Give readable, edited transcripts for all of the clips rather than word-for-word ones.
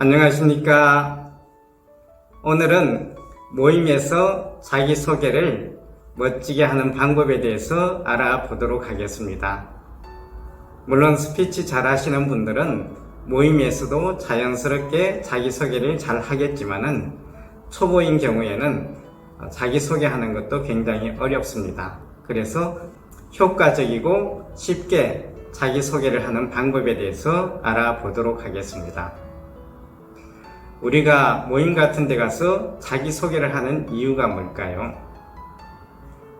안녕하십니까. 오늘은 모임에서 자기소개를 멋지게 하는 방법에 대해서 알아보도록 하겠습니다. 물론 스피치 잘 하시는 분들은 모임에서도 자연스럽게 자기소개를 잘 하겠지만은 초보인 경우에는 자기소개하는 것도 굉장히 어렵습니다. 그래서 효과적이고 쉽게 자기소개를 하는 방법에 대해서 알아보도록 하겠습니다. 우리가 모임 같은 데 가서 자기소개를 하는 이유가 뭘까요?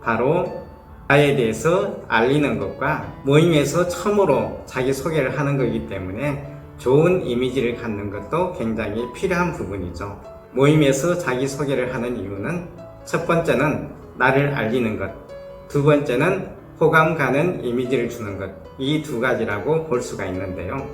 바로 나에 대해서 알리는 것과 모임에서 처음으로 자기소개를 하는 거기 때문에 좋은 이미지를 갖는 것도 굉장히 필요한 부분이죠. 모임에서 자기소개를 하는 이유는 첫 번째는 나를 알리는 것, 두 번째는 호감 가는 이미지를 주는 것, 이 두 가지라고 볼 수가 있는데요.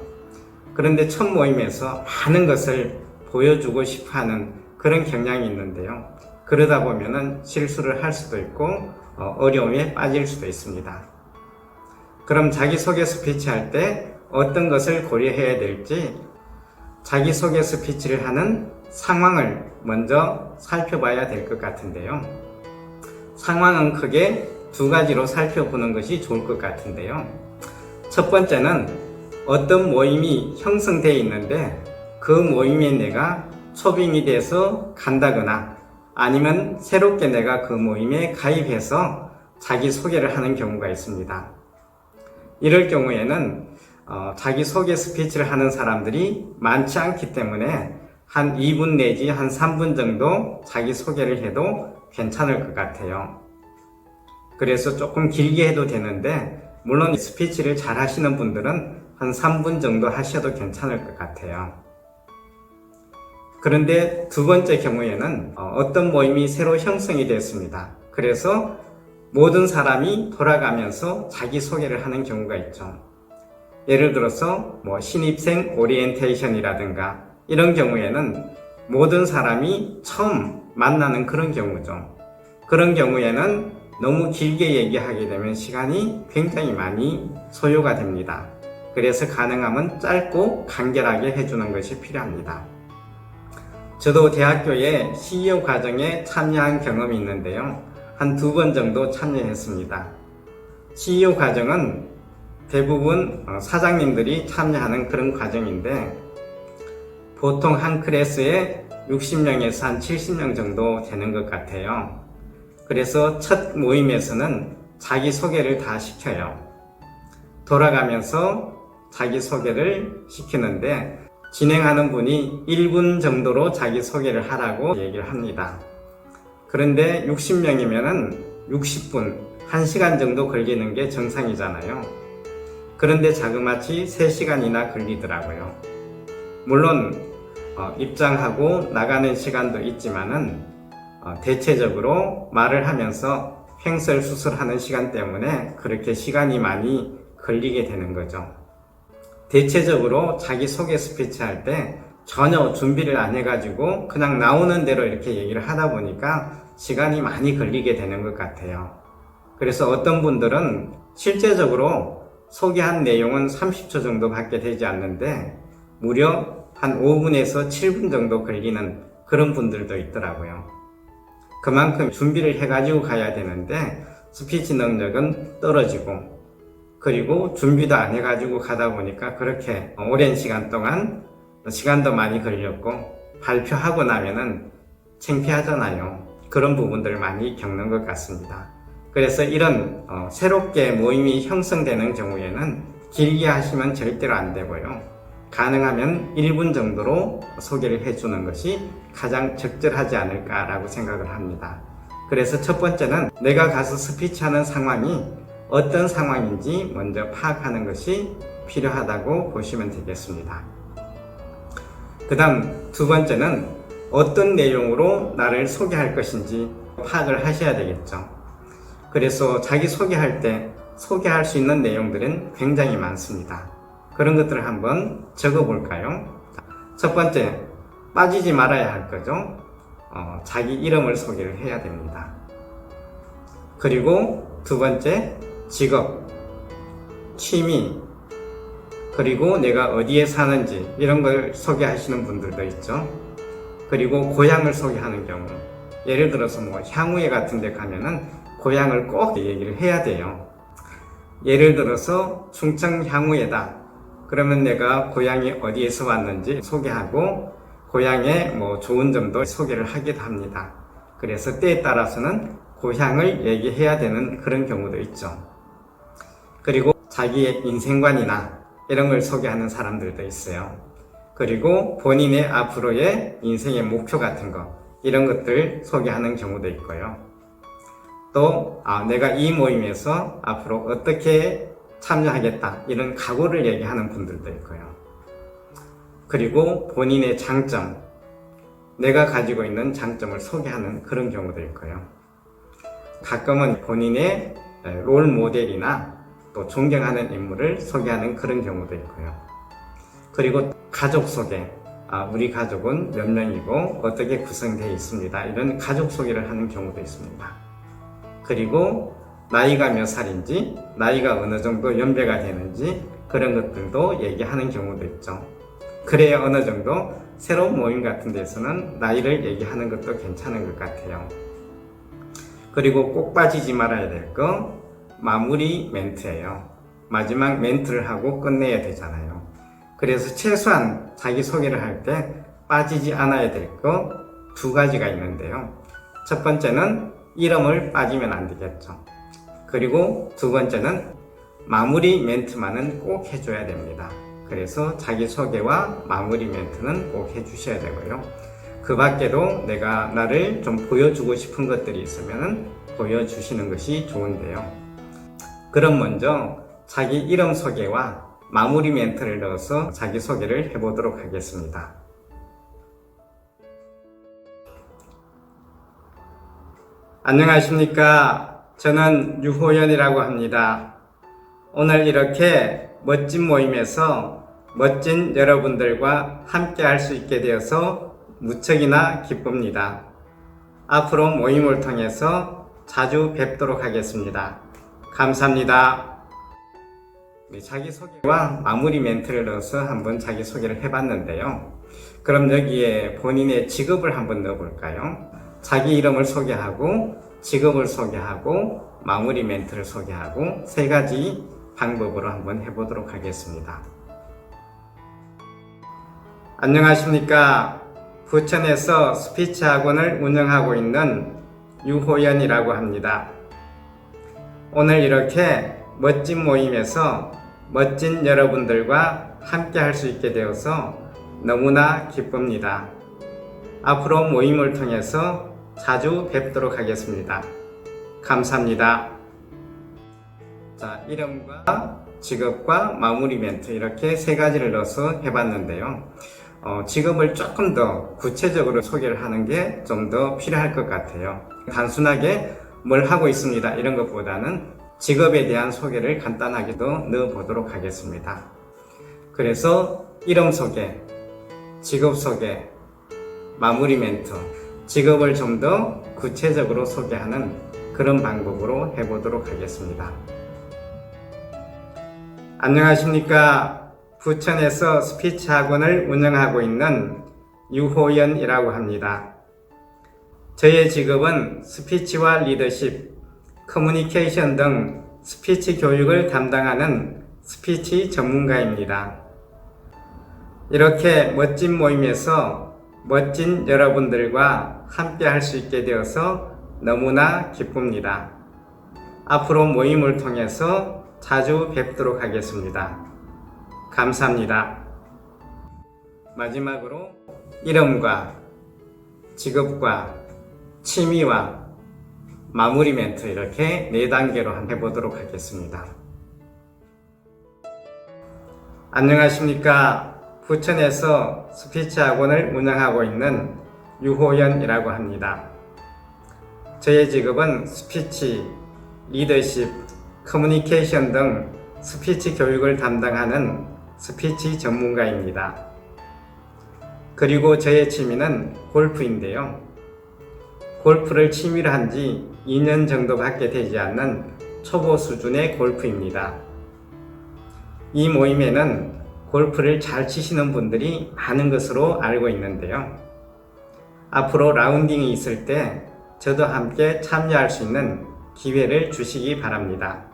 그런데 첫 모임에서 많은 것을 보여주고 싶어하는 그런 경향이 있는데요. 그러다 보면은 실수를 할 수도 있고 어려움에 빠질 수도 있습니다. 그럼 자기소개 스피치 할 때 어떤 것을 고려해야 될지 자기소개 스피치를 하는 상황을 먼저 살펴봐야 될 것 같은데요. 상황은 크게 두 가지로 살펴보는 것이 좋을 것 같은데요. 첫 번째는 어떤 모임이 형성되어 있는데 그 모임에 내가 초빙이 돼서 간다거나 아니면 새롭게 내가 그 모임에 가입해서 자기소개를 하는 경우가 있습니다. 이럴 경우에는 자기소개 스피치를 하는 사람들이 많지 않기 때문에 한 2분 내지 한 3분 정도 자기소개를 해도 괜찮을 것 같아요. 그래서 조금 길게 해도 되는데 물론 스피치를 잘 하시는 분들은 한 3분 정도 하셔도 괜찮을 것 같아요. 그런데 두 번째 경우에는 어떤 모임이 새로 형성이 됐습니다. 그래서 모든 사람이 돌아가면서 자기소개를 하는 경우가 있죠. 예를 들어서 신입생 오리엔테이션이라든가 이런 경우에는 모든 사람이 처음 만나는 그런 경우죠. 그런 경우에는 너무 길게 얘기하게 되면 시간이 굉장히 많이 소요가 됩니다. 그래서 가능하면 짧고 간결하게 해주는 것이 필요합니다. 저도 대학교에 CEO 과정에 참여한 경험이 있는데요. 한 2번 정도 참여했습니다. CEO 과정은 대부분 사장님들이 참여하는 그런 과정인데 보통 한 클래스에 60명에서 한 70명 정도 되는 것 같아요. 그래서 첫 모임에서는 자기소개를 다 시켜요. 돌아가면서 자기소개를 시키는데 진행하는 분이 1분 정도로 자기소개를 하라고 얘기를 합니다. 그런데 60명이면은 60분, 1시간 정도 걸리는 게 정상이잖아요. 그런데 자그마치 3시간이나 걸리더라고요. 물론 입장하고 나가는 시간도 있지만은 대체적으로 말을 하면서 횡설수설하는 시간 때문에 그렇게 시간이 많이 걸리게 되는 거죠. 대체적으로 자기소개 스피치 할 때 전혀 준비를 안 해가지고 그냥 나오는 대로 이렇게 얘기를 하다 보니까 시간이 많이 걸리게 되는 것 같아요. 그래서 어떤 분들은 실제적으로 소개한 내용은 30초 정도 밖에 되지 않는데 무려 한 5분에서 7분 정도 걸리는 그런 분들도 있더라고요. 그만큼 준비를 해가지고 가야 되는데 스피치 능력은 떨어지고 그리고 준비도 안 해가지고 가다 보니까 그렇게 오랜 시간 동안 시간도 많이 걸렸고 발표하고 나면은 창피하잖아요. 그런 부분들을 많이 겪는 것 같습니다. 그래서 이런 새롭게 모임이 형성되는 경우에는 길게 하시면 절대로 안 되고요. 가능하면 1분 정도로 소개를 해주는 것이 가장 적절하지 않을까라고 생각을 합니다. 그래서 첫 번째는 내가 가서 스피치하는 상황이 어떤 상황인지 먼저 파악하는 것이 필요하다고 보시면 되겠습니다. 그 다음 두 번째는 어떤 내용으로 나를 소개할 것인지 파악을 하셔야 되겠죠. 그래서 자기 소개할 때 소개할 수 있는 내용들은 굉장히 많습니다. 그런 것들을 한번 적어 볼까요? 첫 번째, 빠지지 말아야 할 거죠. 자기 이름을 소개를 해야 됩니다. 그리고 두 번째, 직업, 취미, 그리고 내가 어디에 사는지 이런 걸 소개하시는 분들도 있죠. 그리고 고향을 소개하는 경우, 예를 들어서 뭐 향후회 같은 데 가면은 고향을 꼭 얘기를 해야 돼요. 예를 들어서 충청 향후회다. 그러면 내가 고향이 어디에서 왔는지 소개하고 고향의 뭐 좋은 점도 소개를 하기도 합니다. 그래서 때에 따라서는 고향을 얘기해야 되는 그런 경우도 있죠. 그리고 자기의 인생관이나 이런 걸 소개하는 사람들도 있어요. 그리고 본인의 앞으로의 인생의 목표 같은 거, 이런 것들 소개하는 경우도 있고요. 또 내가 이 모임에서 앞으로 어떻게 참여하겠다, 이런 각오를 얘기하는 분들도 있고요. 그리고 본인의 장점, 내가 가지고 있는 장점을 소개하는 그런 경우도 있고요. 가끔은 본인의 롤 모델이나 또 존경하는 인물을 소개하는 그런 경우도 있고요. 그리고 가족 소개, 우리 가족은 몇 명이고 어떻게 구성되어 있습니다, 이런 가족 소개를 하는 경우도 있습니다. 그리고 나이가 몇 살인지, 나이가 어느 정도 연배가 되는지 그런 것들도 얘기하는 경우도 있죠. 그래야 어느 정도 새로운 모임 같은 데서는 나이를 얘기하는 것도 괜찮은 것 같아요. 그리고 꼭 빠지지 말아야 될 거, 마무리 멘트예요. 마지막 멘트를 하고 끝내야 되잖아요. 그래서 최소한 자기소개를 할 때 빠지지 않아야 될 거 두 가지가 있는데요. 첫 번째는 이름을 빠지면 안 되겠죠. 그리고 두 번째는 마무리 멘트만은 꼭 해줘야 됩니다. 그래서 자기소개와 마무리 멘트는 꼭 해주셔야 되고요. 그 밖에도 내가 나를 좀 보여주고 싶은 것들이 있으면 보여주시는 것이 좋은데요. 그럼 먼저 자기 이름 소개와 마무리 멘트를 넣어서 자기소개를 해보도록 하겠습니다. 안녕하십니까. 저는 유호연이라고 합니다. 오늘 이렇게 멋진 모임에서 멋진 여러분들과 함께 할 수 있게 되어서 무척이나 기쁩니다. 앞으로 모임을 통해서 자주 뵙도록 하겠습니다. 감사합니다. 자기소개와 마무리 멘트를 넣어서 한번 자기소개를 해봤는데요. 그럼 여기에 본인의 직업을 한번 넣어볼까요? 자기 이름을 소개하고 직업을 소개하고 마무리 멘트를 소개하고 세 가지 방법으로 한번 해보도록 하겠습니다. 안녕하십니까. 부천에서 스피치 학원을 운영하고 있는 유호연이라고 합니다. 오늘 이렇게 멋진 모임에서 멋진 여러분들과 함께 할 수 있게 되어서 너무나 기쁩니다. 앞으로 모임을 통해서 자주 뵙도록 하겠습니다. 감사합니다. 자, 이름과 직업과 마무리 멘트 이렇게 세 가지를 넣어서 해봤는데요. 직업을 조금 더 구체적으로 소개를 하는 게 좀 더 필요할 것 같아요. 단순하게 뭘 하고 있습니다 이런 것보다는 직업에 대한 소개를 간단하게도 넣어보도록 하겠습니다. 그래서 이름 소개, 직업 소개, 마무리 멘트, 직업을 좀 더 구체적으로 소개하는 그런 방법으로 해보도록 하겠습니다. 안녕하십니까. 부천에서 스피치 학원을 운영하고 있는 유호연이라고 합니다. 저의 직업은 스피치와 리더십, 커뮤니케이션 등 스피치 교육을 담당하는 스피치 전문가입니다. 이렇게 멋진 모임에서 멋진 여러분들과 함께 할 수 있게 되어서 너무나 기쁩니다. 앞으로 모임을 통해서 자주 뵙도록 하겠습니다. 감사합니다. 마지막으로 이름과 직업과 취미와 마무리 멘트 이렇게 4단계로 한번 해보도록 하겠습니다. 안녕하십니까. 부천에서 스피치 학원을 운영하고 있는 유호연이라고 합니다. 저의 직업은 스피치, 리더십, 커뮤니케이션 등 스피치 교육을 담당하는 스피치 전문가입니다. 그리고 저의 취미는 골프인데요. 골프를 취미로 한 지 2년 정도밖에 되지 않는 초보 수준의 골프입니다. 이 모임에는 골프를 잘 치시는 분들이 많은 것으로 알고 있는데요. 앞으로 라운딩이 있을 때 저도 함께 참여할 수 있는 기회를 주시기 바랍니다.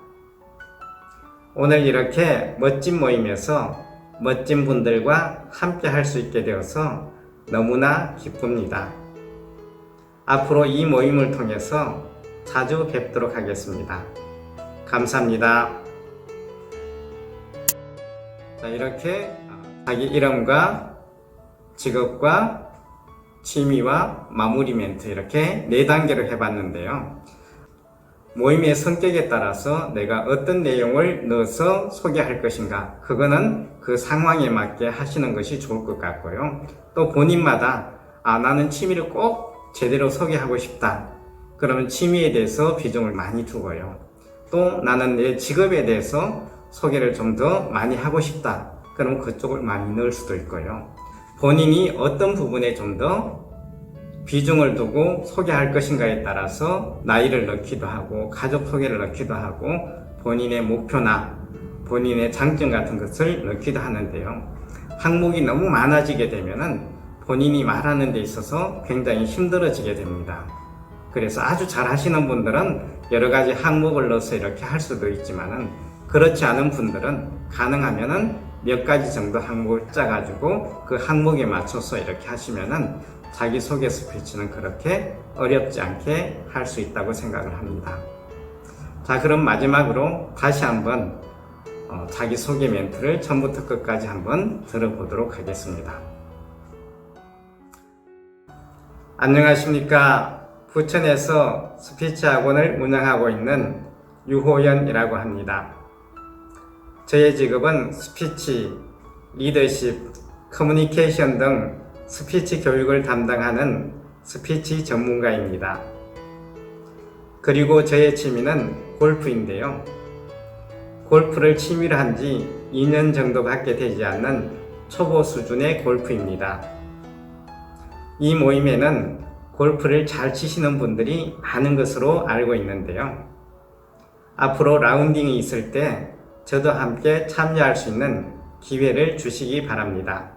오늘 이렇게 멋진 모임에서 멋진 분들과 함께 할 수 있게 되어서 너무나 기쁩니다. 앞으로 이 모임을 통해서 자주 뵙도록 하겠습니다. 감사합니다. 자, 이렇게 자기 이름과 직업과 취미와 마무리 멘트 이렇게 4단계로 해봤는데요. 모임의 성격에 따라서 내가 어떤 내용을 넣어서 소개할 것인가, 그거는 그 상황에 맞게 하시는 것이 좋을 것 같고요. 또 본인마다 나는 취미를 꼭 제대로 소개하고 싶다. 그러면 취미에 대해서 비중을 많이 두고요. 또 나는 내 직업에 대해서 소개를 좀 더 많이 하고 싶다. 그러면 그쪽을 많이 넣을 수도 있고요. 본인이 어떤 부분에 좀 더 비중을 두고 소개할 것인가에 따라서 나이를 넣기도 하고 가족 소개를 넣기도 하고 본인의 목표나 본인의 장점 같은 것을 넣기도 하는데요. 항목이 너무 많아지게 되면은 본인이 말하는 데 있어서 굉장히 힘들어지게 됩니다. 그래서 아주 잘 하시는 분들은 여러 가지 항목을 넣어서 이렇게 할 수도 있지만은 그렇지 않은 분들은 가능하면은 몇 가지 정도 항목을 짜가지고 그 항목에 맞춰서 이렇게 하시면은 자기소개 스피치는 그렇게 어렵지 않게 할 수 있다고 생각을 합니다. 자, 그럼 마지막으로 다시 한번 자기소개 멘트를 처음부터 끝까지 한번 들어보도록 하겠습니다. 안녕하십니까. 부천에서 스피치 학원을 운영하고 있는 유호연이라고 합니다. 저의 직업은 스피치, 리더십, 커뮤니케이션 등 스피치 교육을 담당하는 스피치 전문가입니다. 그리고 저의 취미는 골프인데요. 골프를 취미로 한 지 2년 정도밖에 되지 않는 초보 수준의 골프입니다. 이 모임에는 골프를 잘 치시는 분들이 많은 것으로 알고 있는데요. 앞으로 라운딩이 있을 때 저도 함께 참여할 수 있는 기회를 주시기 바랍니다.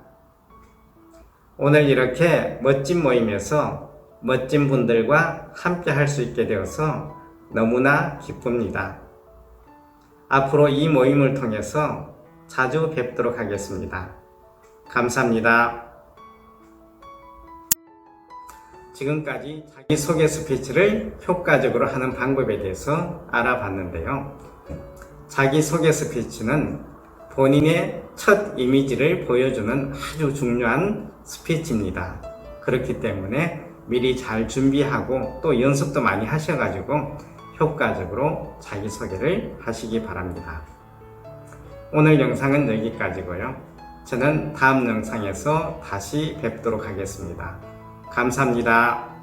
오늘 이렇게 멋진 모임에서 멋진 분들과 함께 할 수 있게 되어서 너무나 기쁩니다. 앞으로 이 모임을 통해서 자주 뵙도록 하겠습니다. 감사합니다. 지금까지 자기소개 스피치를 효과적으로 하는 방법에 대해서 알아봤는데요. 자기소개 스피치는 본인의 첫 이미지를 보여주는 아주 중요한 스피치입니다. 그렇기 때문에 미리 잘 준비하고 또 연습도 많이 하셔가지고 효과적으로 자기소개를 하시기 바랍니다. 오늘 영상은 여기까지고요. 저는 다음 영상에서 다시 뵙도록 하겠습니다. 감사합니다.